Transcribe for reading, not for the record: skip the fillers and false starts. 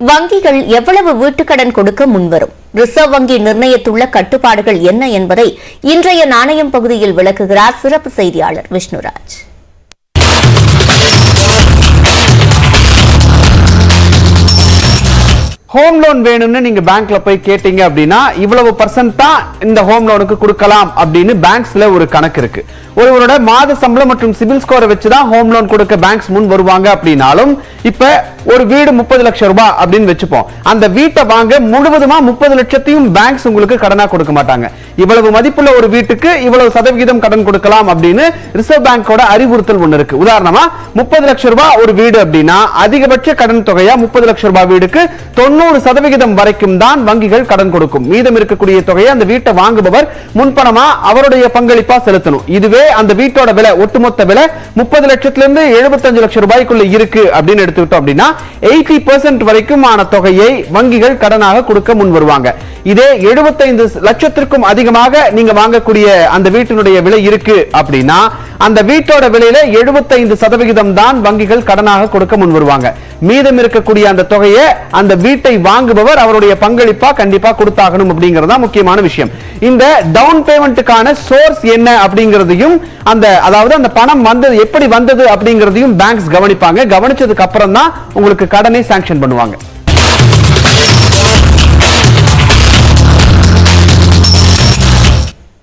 வங்கிகள் எவ்வளவு வீட்டுக்கடன் கொடுக்க முன்வரும்? ரிசர்வ் வங்கி நிர்ணயித்துள்ள கட்டுப்பாடுகள் என்ன என்பதை இன்றைய நாணயம் பகுதியில் விளக்குகிறார் சிறப்பு செய்தியாளர் விஷ்ணுராஜ். ஹோம் லோன் வேணும்னு நீங்க பேங்க்ல போய் கேட்டீங்க அப்படின்னா இவ்வளவு % தான் இந்த ஹோம் லோனுக்கு கொடுக்கலாம் அப்படின்னு பேங்க்ஸ்ல ஒரு கணக்கு இருக்கு. ஒருவரோட மாத சம்பளம் மற்றும் சிபில் ஸ்கோரை வச்சுதான் ஹோம் லோன் கொடுக்க பேங்க்ஸ் முன் வருவாங்க. அப்படின்னாலும் இப்ப ஒரு வீடு 30 லட்சம் ரூபாய் அப்படின்னு வச்சுப்போம். அந்த வீட்டை வாங்க முழுவதுமா 30 லட்சத்தையும் பேங்க்ஸ் உங்களுக்கு கடனா கொடுக்க மாட்டாங்க. இவ்வளவு மதிப்புள்ள ஒரு வீட்டுக்கு இவ்வளவு சதவிகிதம் கடன் கொடுக்கலாம் அப்படின்னு ரிசர்வ் பேங்கோட அறிவுறுத்தல் ஒண்ணு இருக்கு. உதாரணமா 30 லட்சம் ரூபாய் ஒரு வீடு அப்படின்னா அதிகபட்ச கடன் தொகையா 30 லட்சம் ரூபாய் வீடுக்கு 90% வரைக்கும் தான் வங்கிகள் கடன் கொடுக்கும். மீதம் இருக்கக்கூடிய தொகையை அந்த வீட்டை வாங்குபவர் முன்பணமா அவருடைய பங்களிப்பா செலுத்தணும். இதுவே அந்த வீட்டோட விலை ஒட்டுமொத்த விலை 30 லட்சத்திலிருந்து 75 லட்சம் ரூபாய்க்குள்ள இருக்கு அப்படின்னு எடுத்துக்கிட்டோம் அப்படின்னா 80% வரைக்குமான தொகையை வங்கிகள் கடனாக கொடுக்க முன் வருவாங்க. இதே 75 லட்சத்திற்கும் அதிகமாக நீங்க வாங்கக்கூடிய அந்த வீட்டினுடைய விலை இருக்கு அப்படின்னா அந்த வீட்டோட விலையில 75% தான் வங்கிகள் கடனாக கொடுக்க முன் வருவாங்க. மீதம் இருக்கக்கூடிய அந்த தொகையை அந்த வீட்டை வாங்குபவர் அவருடைய பங்களிப்பா கண்டிப்பா கொடுத்தாகணும் அப்படிங்கறதா முக்கியமான விஷயம். இந்த டவுன் பேமெண்ட்டுக்கான சோர்ஸ் என்ன அப்படிங்கறதையும் அதாவது அந்த பணம் வந்தது எப்படி வந்தது அப்படிங்கறதையும் பேங்க்ஸ் கவனிப்பாங்க. கவனிச்சதுக்கு அப்புறம் தான் உங்களுக்கு கடனை சாங்க்ஷன் பண்ணுவாங்க.